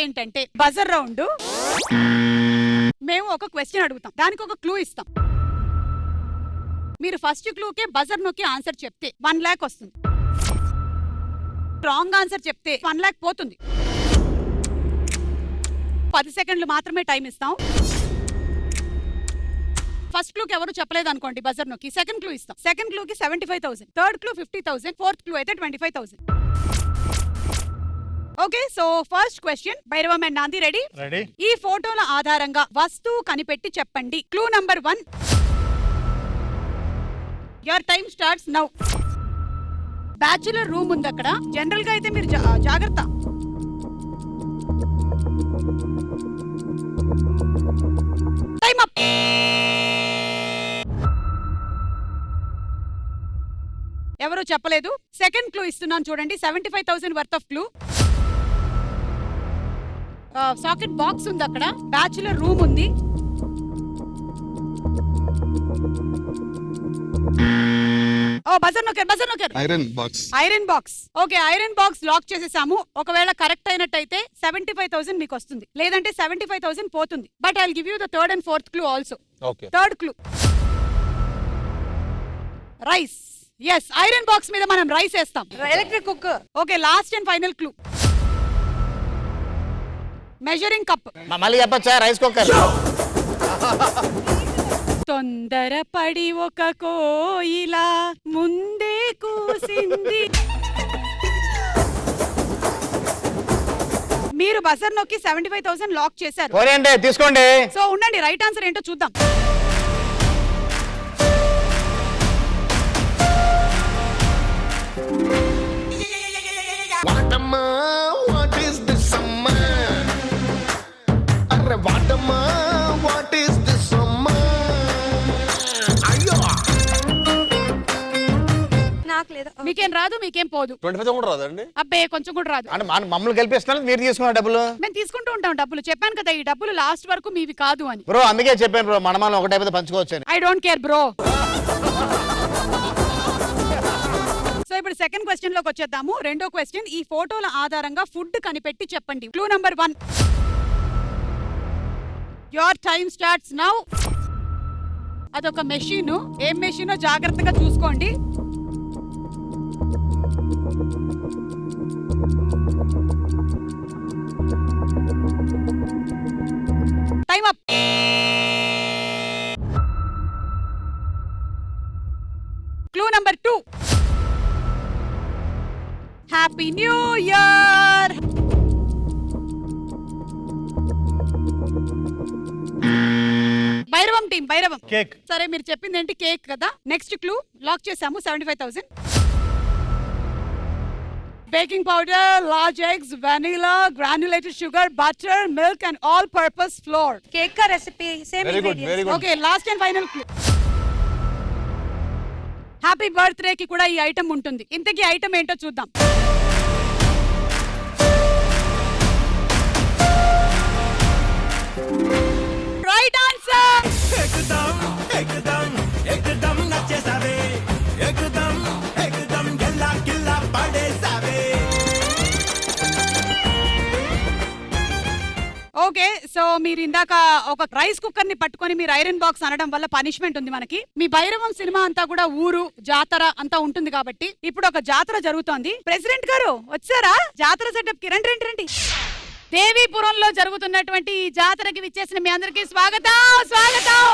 ఏంటంటే buzzer round. మేము ఒక క్వశ్చన్ అడుగుతాం, దానికి ఒక క్లూ ఇస్తాం. మీరు ఫస్ట్ క్లూకే బజర్ నొక్కి ఆన్సర్ చెప్తే 1 lakh వస్తుంది. రాంగ్ ఆన్సర్ చెప్తే 1 lakh పోతుంది. 10 సెకండ్లు మాత్రమే టైం ఇస్తాం. ఫస్ట్ క్లూకి ఎవరు చెప్పలేదు అనుకోండి, బజర్ నొక్కి సెకండ్ క్లూ ఇస్తాం. సెకండ్ క్లూకి 75,000, థర్డ్ క్లూ 50,000, ఫోర్త్ క్లూ అయితే 25,000. Okay, so first question Bhairavam and Naandhi ready? ఈ ఫోటోల ఆధారంగా వస్తువు కనిపెట్టి చెప్పండి. Clue number 1. Your time starts now. Bachelor room ఉంది అక్కడ. జనరల్ గా అయితే మీరు జాగ్రత్త. Time up. ఎవరు చెప్పలేదు. సెకండ్ క్లూ ఇస్తున్నాను చూడండి. 75,000 worth of clue. Socket box ఉంది అక్కడ. బ్యాచులర్ రూమ్ ఉంది. బజర్ నొక్కారు. Iron box. Okay, iron box lock చేసేసాము. ఒకవేళ కరెక్ట్ అయినట్టయితే 75,000 మీకు వస్తుంది, లేదంటే 75,000 పోతుంది. But I will give you the third and fourth clue also. Third clue rice. Yes, iron box మీద మనం రైస్ వేస్తాం. Electric cooker. Okay, last and final clue measuring cup. మళ్ళీ చెప్పచ్చా? Rice cooker. తొందరపడి ఒక కోయిలా ముందే కూసింది. మీరు బజర్ నొక్కి 75,000 లాక్ చేశారు. తీసుకోండి. సో ఉండండి, రైట్ ఆన్సర్ ఏంటో చూద్దాం. మీకేం రాదు, మీకేం పోదు. 25 కూడా రాదండి? అబ్బే, కొంచెం కూడా రాదు. అంటే మమ్మల్ని కల్పిస్తున్నారు, మీరు తీసుకున్న డబ్బులు. మేము తీసుకుంటూ ఉంటాం డబ్బులు. చెప్పాను కదా, ఈ డబ్బులు లాస్ట్ వరకు మీవి కాదు అని. బ్రో అందుకే చెప్పాను బ్రో, మనం ఒకటైపోతే పంచుకోవచ్చు. I don't care bro. So ఇప్పుడు సెకండ్ క్వశ్చన్ లోకి వచ్చేద్దాము. రెండో క్వశ్చన్, ఈ ఫోటోల ఆధారంగా ఫుడ్ కనిపెట్టి చెప్పండి. Clue number 1. Your time starts now. అదొక మెషిన్. ఏం మెషినో జాగ్రత్తగా చూసుకోండి. Time up. Clue number 2. Happy new year. Bhairavam team, Bhairavam. Cake. సరే, మీరు చెప్పింది ఏంటి? కేక్ కదా. నెక్స్ట్ క్లూ లాక్ చేసాము. 75,000. Baking powder, large eggs, vanilla, granulated sugar, butter, milk and all purpose flour. Cake కా recipe same ingredients. Okay, last and final clue. Happy birthday కి కూడా ఈ ఐటమ్ ఉంటుంది. ఇంతకీ ఐటమ్ ఏంటో చూద్దాం. Right answer. ఓకే, సో మీరు ఇందాక ఒక రైస్ కుక్కర్ ని పట్టుకొని మీరు ఐరన్ బాక్స్ అనడం వల్ల పనిష్మెంట్ ఉంది మనకి. మీ భైరవం సినిమా అంతా కూడా ఊరు జాతర అంతా ఉంటుంది కాబట్టి ఇప్పుడు ఒక జాతర జరుగుతోంది. ప్రెసిడెంట్ గారు వచ్చారా? జాతర సెటప్ కి రండి రండి రండి. దేవీపురంలో జరుగుతున్నటువంటి ఈ జాతరకి విచ్చేసిన మీ అందరికీ స్వాగతం స్వాగతం.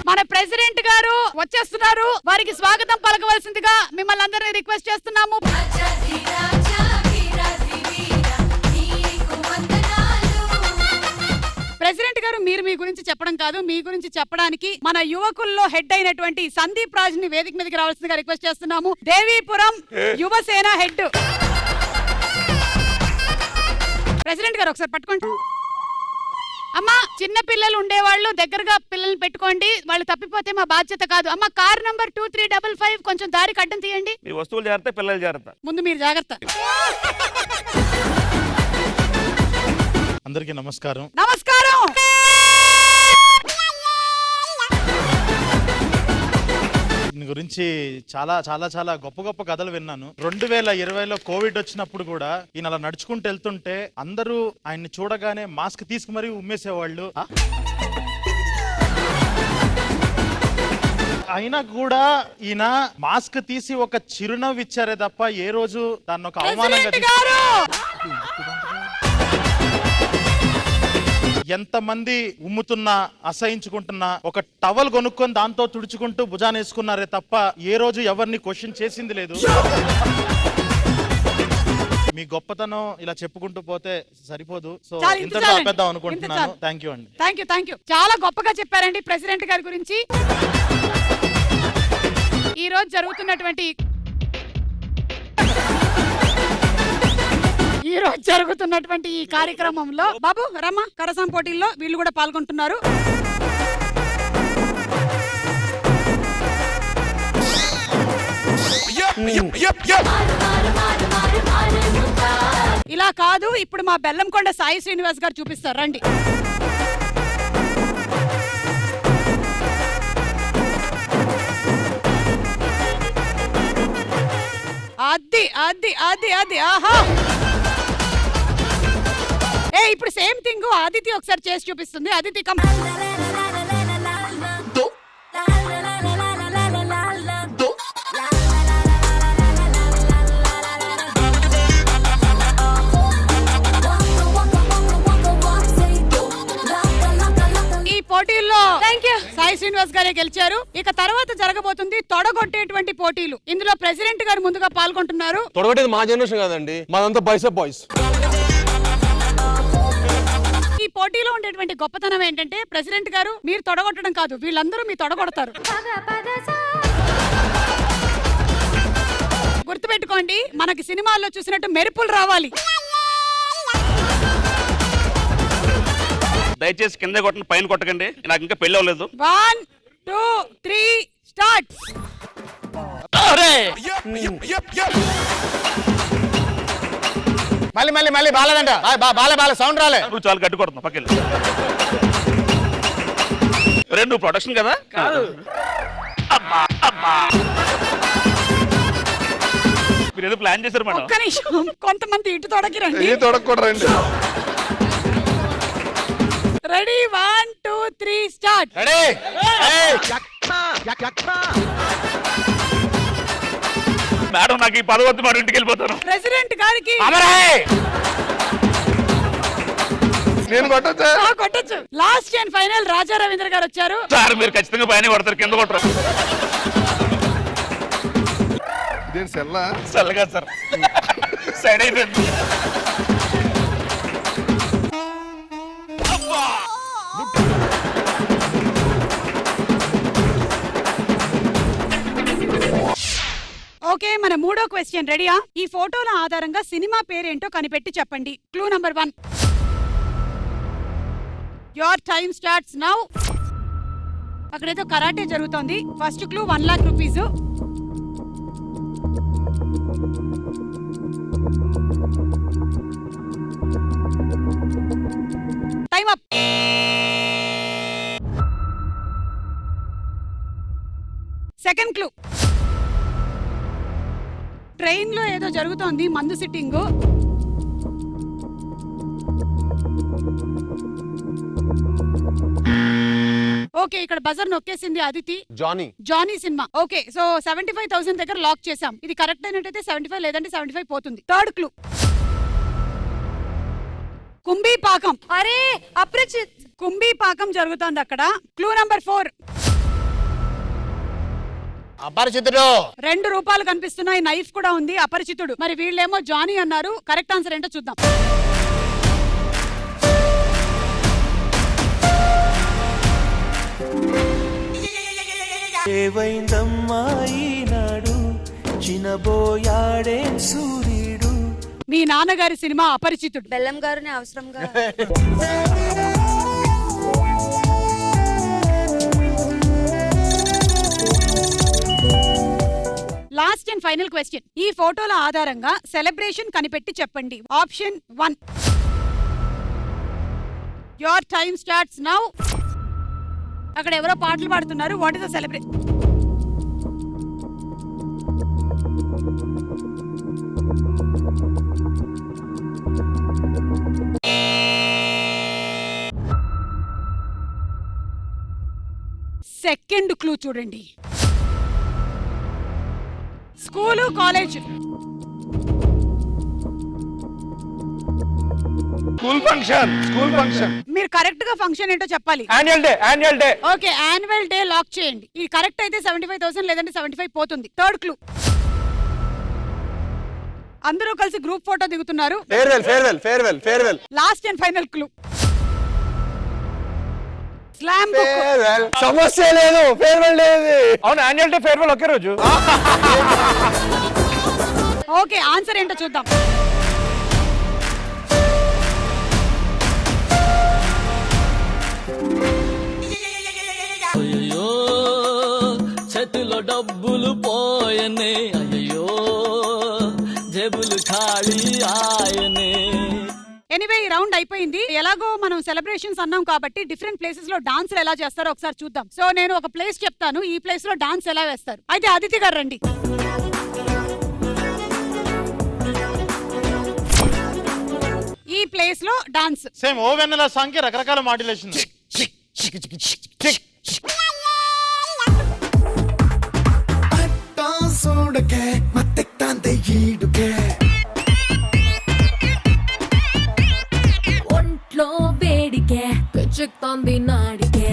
మన ప్రెసిడెంట్ గారు వచ్చేస్తున్నారు. వారికి స్వాగతం పలకవలసిందిగా మిమ్మల్ని అందరినీ రిక్వెస్ట్ చేస్తున్నాము. ప్రెసిడెంట్ గారు, మీరు మీ గురించి చెప్పడం కాదు, మీ గురించి చెప్పడానికి మన యువకుల్లో హెడ్ అయినటువంటి సందీప్ రాజ్ ని వేదిక మీదకి రావాల్సిందిగా రిక్వెస్ట్ చేస్తున్నాము. దేవీపురం యువసేన హెడ్. ప్రెసిడెంట్ గారు ఒకసారి పట్టుకోండి. అమ్మా, చిన్న పిల్లలు ఉండేవాళ్ళు దగ్గరగా పిల్లల్ని పెట్టుకోండి. వాళ్ళు తప్పిపోతే మా బాధ్యత కాదు. అమ్మా, కార్ నంబర్ 2355 కొంచెం దారికి అడ్డం తీయండి. మీ వస్తువులు జాగ్రత్త, పిల్లలు జాగ్రత్త. ముందు మీరు జాగ్రత్త. అందరికీ నమస్కారం. నమస్కారం. దీని గురించి చాలా చాలా చాలా గొప్ప గొప్ప కథలు విన్నాను. 2020లో కోవిడ్ వచ్చినప్పుడు కూడా ఈయన అలా నడుచుకుంటూ వెళ్తుంటే అందరూ ఆయన్ని చూడగానే మాస్క్ తీసుకు మరీ ఉమ్మేసేవాళ్ళు. అయినా కూడా ఈయన మాస్క్ తీసి ఒక చిరునవ్వు ఇచ్చారే తప్ప ఏ రోజు దాన్ని ఒక అవమానంగా ఎంతమంది ఉమ్ముతున్నా అసహించుకుంటున్నా ఒక టవల్ కొనుక్కొని దాంతో తుడుచుకుంటూ భుజాన్ని వేసుకున్నారే తప్ప ఏ రోజు ఎవరిని క్వశ్చన్ చేసింది లేదు. మీ గొప్పతనం ఇలా చెప్పుకుంటూ పోతే సరిపోదు. సో ఇంతటితో ఆపేద్దాం అనుకుంటున్నాను. థ్యాంక్ యూ అండి. Thank you. చాలా గొప్పగా చెప్పారండి ప్రెసిడెంట్ గారి గురించి. ఈ రోజు జరుగుతున్నటువంటి ఈ కార్యక్రమంలో బాబు రమ్మ కరసం పోటీల్లో వీళ్ళు కూడా పాల్గొంటున్నారు. ఇలా కాదు, ఇప్పుడు మా బెల్లంకొండ సాయి శ్రీనివాస్ గారు చూపిస్తారు, రండి. అది అది అది అది ఆహా. ఇప్పుడు సేమ్ థింగ్ ఆదితి ఒకసారి చేసి చూపిస్తుంది. ఆదితి కమ్. ఈ పోటీల్లో సాయి శ్రీనివాస్ గారే గెలిచారు. ఇక తర్వాత జరగబోతుంది తొడగొట్టేటువంటి పోటీలు. ఇందులో ప్రెసిడెంట్ గారు ముందుగా పాల్గొంటున్నారు. తొడగొట్టేది మా జనరేషన్ కాదండి, మాదంతా బైసెప్ బాయ్స్. ఈ పోటీలో ఉండేటువంటి గొప్పతనం ఏంటంటే ప్రెసిడెంట్ గారు మీరు తొడగొట్టడం కాదు, వీళ్ళందరూ మీ తొడగొడతారు. గుర్తుపెట్టుకోండి, మనకి సినిమాల్లో చూసినట్టు మెరుపులు రావాలి. దయచేసి కింద కొట్టండి, పైన కొట్టకండి. నాకు ఇంకా పెళ్లి అవ్వలేదు. 1 2 3 స్టార్ట్. మళ్ళీ బాలేదంట. బాలే సౌండ్ రాలే. నువ్వు చాలా గట్టి కొడుతున్నావు పక్కన. నువ్వు ప్రొడక్షన్ కదా. మీరు ఏదో ప్లాన్ చేశారు మేడం. ఒక్క నిమిషం, కొంతమంది ఇటు తొడకి రండి. తొడగొట్టరండి. Ready 1 2 3 start. రెడీ. మేడం నాకు ఈ పదవద్దు, మరి ఇంటికి వెళ్ళిపోతాను. ప్రెసిడెంట్ గారికి నేను కొట్టొచ్చు. Last and final Raja Ravindra garu వచ్చారు. సార్ మీరు ఖచ్చితంగా పైన కొడతారు, కింద కొట్టరు. చల్లగా సార్ సైడ్ అయిపోయింది. ఓకే, మన మూడో క్వశ్చన్ రెడీయా? ఈ ఫోటోల ఆధారంగా సినిమా పేరేంటో కనిపెట్టి చెప్పండి. Clue number 1. Your time starts now. అక్కడేదో కరాటే జరుగుతోంది. First clue 1 lakh rupees. Time up. Second clue, train లో ఏదో జరుగుతోంది, మందు సిట్టింగ్. ఓకే, ఇక్కడ బజర్ నొక్కేసింది Aditi. Johnny cinema. Okay, so 75,000 దగ్గర లాక్ చేసాం. ఇది కరెక్ట్ అయినట్టయితే 75, లేదంటే 75 పోతుంది. థర్డ్ క్లూ, కుంభీపాకం. అరే అప్రచిత్. కుంభీపాకం జరుగుతోంది అక్కడ. Clue number 4. అపరిచితుడు. 2 రూపాయలు కనిపిస్తున్నాయి, నైఫ్ కూడా ఉంది. అపరిచితుడు. మరి వీళ్ళేమో జానీ అన్నారు. కరెక్ట్ ఆన్సర్ ఏంటో చూద్దాం. మీ నాన్నగారి సినిమా అపరిచితుడు. బెల్లం గారిని అవసరంగా. Last and final question. ఈ ఫోటోల ఆధారంగా సెలబ్రేషన్ కనిపెట్టి చెప్పండి. Option 1. Your time starts now. అక్కడ ఎవరో పాటలు పాడుతున్నారు. What is the celebration? Second clue చూడండి. School college. స్కూల్ ఫంక్షన్ మీరు కరెక్ట్ గా ఫంక్షన్ ఏంటో చెప్పాలి. Annual day okay, annual day lock చేయండి. ఇది కరెక్ట్ అయితే 75,000, లేదంటే 75 పోతుంది. Third clue. అందరూ కలిసి గ్రూప్ ఫోటో దిగుతున్నారు. Farewell last and final clue. Slam book. సమస్య లేదు, ఫేర్వెల్ లేదు. అవును, యాన్యువల్ డే ఫేర్వెల్ ఒకే రోజు. ఓకే, ఆన్సర్ ఏంటో చూద్దాం. అయ్యో చేతిలో డబ్బులు పోయనే, అయ్యో జేబులు ఖాళీ ఆయనే. ఎనీవే, ఈ రౌండ్ అయిపోయింది. ఎలాగో మనం సెలబ్రేషన్స్ అన్నాం కాబట్టి డిఫరెంట్ ప్లేసెస్ లో డాన్సులు ఎలా చేస్తారో ఒకసారి చూద్దాం. సో నేను ఒక ప్లేస్ చెప్తాను, ఈ ప్లేస్ లో డాన్స్ ఎలా వేస్తారు. అయితే అదితి గారు రండి. ఈ ప్లేస్ లో డాన్స్. సేమ్ ఓ వెన్నెల సాంగ్ కి రకరకాల మాడ్యులేషన్. ఒంట్లో వేడికే పెంచుతోంది నాడికే.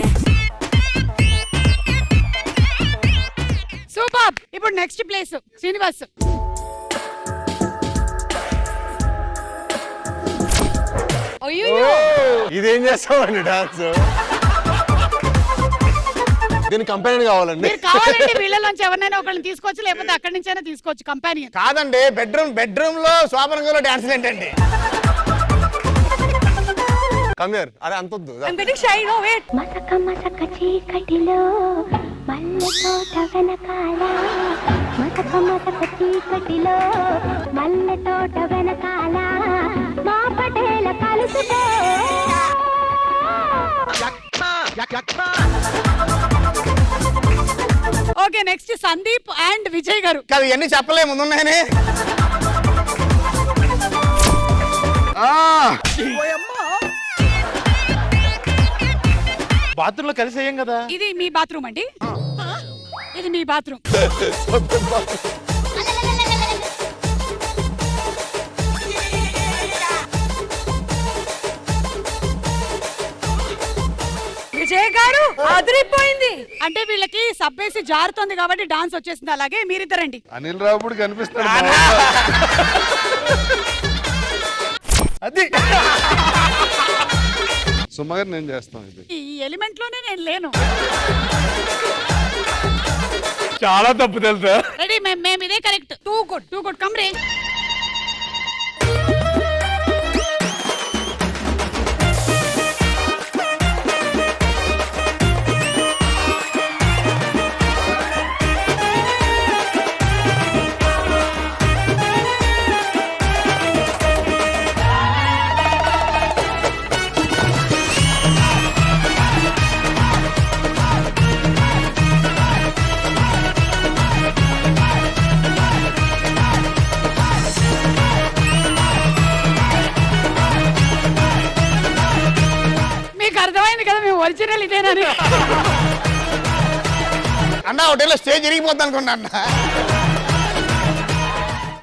సూపర్. ఇప్పుడు నెక్స్ట్ ప్లేస్ శ్రీనివాస్. ఇదేం చేస్తామండి డాన్స్? దీని కంపెనీ కావాలండి. మీరు కావాలంటే వీళ్ళలోంచి ఎవరినైనా ఒకరిని తీసుకోవచ్చు, లేకపోతే అక్కడి నుంచైనా తీసుకోవచ్చు కంపానియన్. కాదండి, బెడ్రూమ్ లో శోభనంగంలో డాన్స్ ఏంటండి? కమ్యర్, అరే అంతొద్దు. మసక మసక చీకటిలో మల్లె తోట వెనకాల, మసక మసక చీకటిలో మల్లె తోట వెనకాల మా పటేల కలుసుకో. Okay, next Sandeep and Vijay garu. కాదు, ఇవన్నీ చెప్పలే ముందున్నాయని. బాత్రూమ్ లో కలిసి అయ్యాం కదా. ఇది మీ బాత్రూమ్ అండి, ఇది మీ బాత్రూమ్. విజయ్ గారు అదిరిపోయింది. అంటే వీళ్ళకి సబ్బేసి జారుతోంది కాబట్టి డాన్స్ వచ్చేసింది. అలాగే మీరిద్దరండి. అనిల్ రావుడు కనిపిస్తాడు. అది సుమగారు నేను చేస్తాను. ఇది ఈ ఎలిమెంట్ లోనే నేను లేను. చాలా తప్పు తెలుసా? రెడీ, మేము ఇదే కరెక్ట్. టూ గుడ్ కమ్ రే. అర్థమైంది కదా మేము ఒరిజినల్ ఇదేనని. అన్న ఒకటేలో స్టేజ్ ఇరిగిపోద్ది అనుకున్నా అన్న.